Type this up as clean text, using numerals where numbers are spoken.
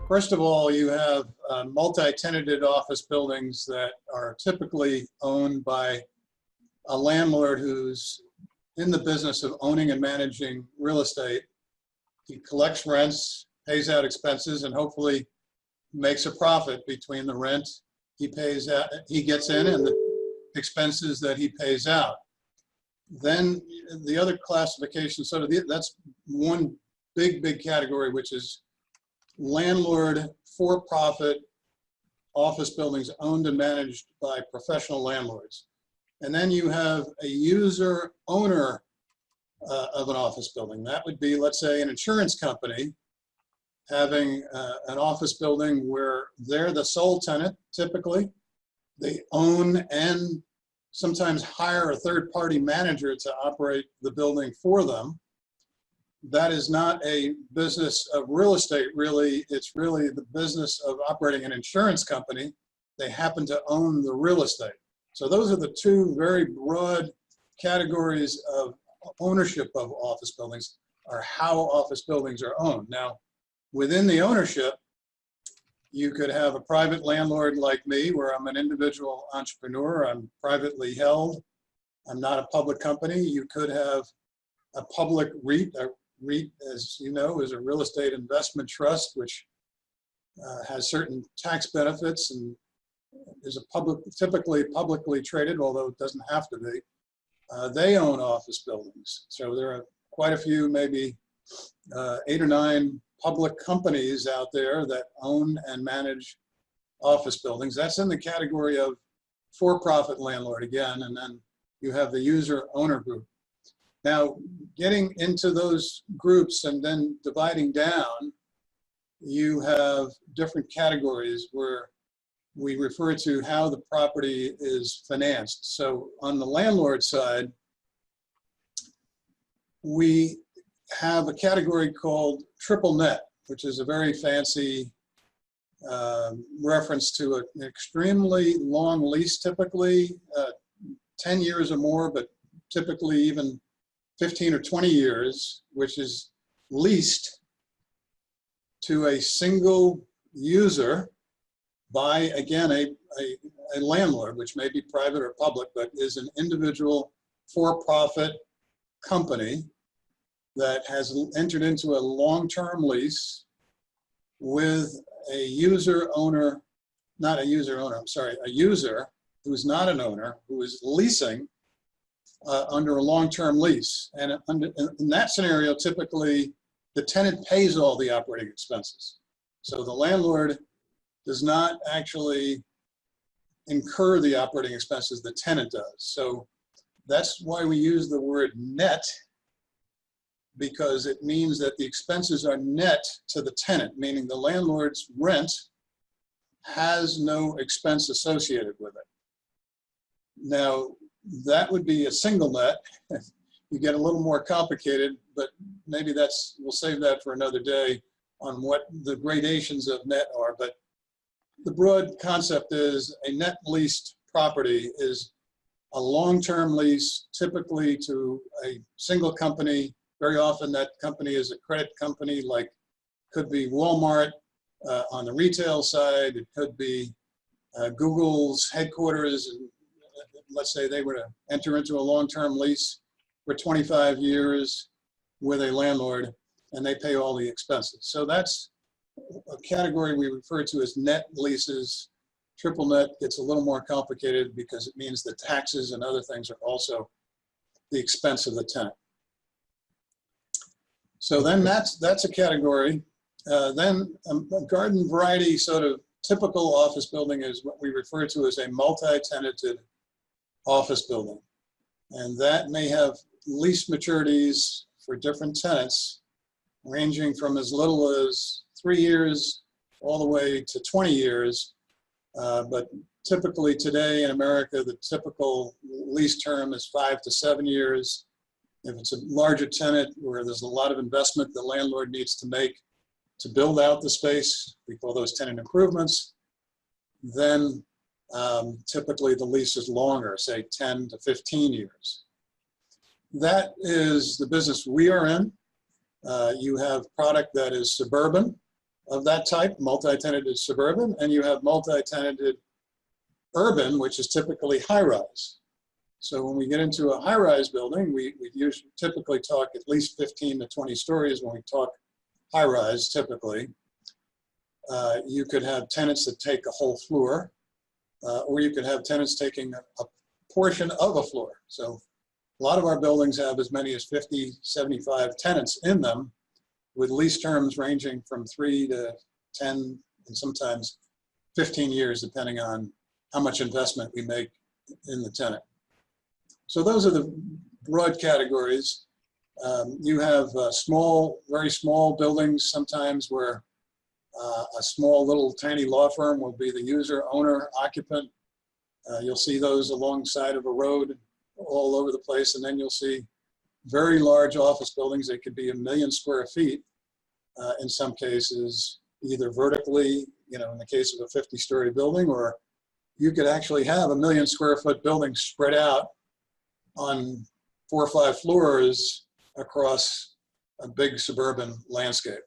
First of all, you have multi-tenanted office buildings that are typically owned by a landlord who's in the business of owning and managing real estate. He collects rents, pays out expenses, and hopefully makes a profit between the rent he pays out, he gets in, and the expenses that he pays out. Then the other classification, that's one big category, which is landlord for-profit office buildings owned and managed by professional landlords. And then you have a user owner of an office building. That would be, let's say, an insurance company having an office building where they're the sole tenant, typically. They own and sometimes hire a third-party manager to operate the building for them. That is not a business of real estate, really. It's really the business of operating an insurance company. They happen to own the real estate. So those are the two very broad categories of ownership of office buildings, or how office buildings are owned. Now, within the ownership, you could have a private landlord like me, where I'm an individual entrepreneur. I'm privately held. I'm not a public company. You could have a public REIT. A REIT, as you know, is a real estate investment trust, which has certain tax benefits and is typically publicly traded, although it doesn't have to be. They own office buildings. So there are quite a few, maybe 8 or 9 public companies out there that own and manage office buildings. That's in the category of for-profit landlord again, and then you have the user owner group. Now, getting into those groups and then dividing down, you have different categories where we refer to how the property is financed. So on the landlord side, we have a category called triple net, which is a very fancy reference to an extremely long lease, typically 10 years or more, but typically even 15 or 20 years, which is leased to a single user by, again, a landlord, which may be private or public, but is an individual for-profit company that has entered into a long-term lease with a user owner, not a user owner, I'm sorry, a user who's not an owner, who is leasing under a long-term lease. And in that scenario, typically, the tenant pays all the operating expenses. So the landlord does not actually incur the operating expenses, the tenant does. So that's why we use the word net, because it means that the expenses are net to the tenant, meaning the landlord's rent has no expense associated with it. Now, that would be a single net. You get a little more complicated, but maybe we'll save that for another day on what the gradations of net are. But the broad concept is a net leased property is a long-term lease, typically to a single company. Very often that company is a credit company, like could be Walmart on the retail side. It could be Google's headquarters. And let's say they were to enter into a long-term lease for 25 years with a landlord, and they pay all the expenses. So that's a category we refer to as net leases. Triple net gets a little more complicated because it means the taxes and other things are also the expense of the tenant. So then that's a category. Then a garden variety sort of typical office building is what we refer to as a multi-tenanted office building. And that may have lease maturities for different tenants, ranging from as little as 3 years all the way to 20 years. But typically today in America, the typical lease term is 5 to 7 years. If it's a larger tenant where there's a lot of investment the landlord needs to make to build out the space, we call those tenant improvements, then typically the lease is longer, say 10 to 15 years. That is the business we are in. You have product that is suburban, of that type, multi-tenanted suburban, and you have multi-tenanted urban, which is typically high-rise. So when we get into a high-rise building, we usually typically talk at least 15 to 20 stories when we talk high-rise typically. You could have tenants that take a whole floor, or you could have tenants taking a portion of a floor. So a lot of our buildings have as many as 50, 75 tenants in them, with lease terms ranging from 3 to 10 and sometimes 15 years, depending on how much investment we make in the tenant. So those are the broad categories. You have small, very small buildings sometimes where a small little tiny law firm will be the user, owner, occupant. You'll see those alongside of a road all over the place. And then you'll see very large office buildings. They could be 1 million square feet in some cases, either vertically, in the case of a 50-story building, or you could actually have 1 million square foot building spread out on 4 or 5 floors across a big suburban landscape.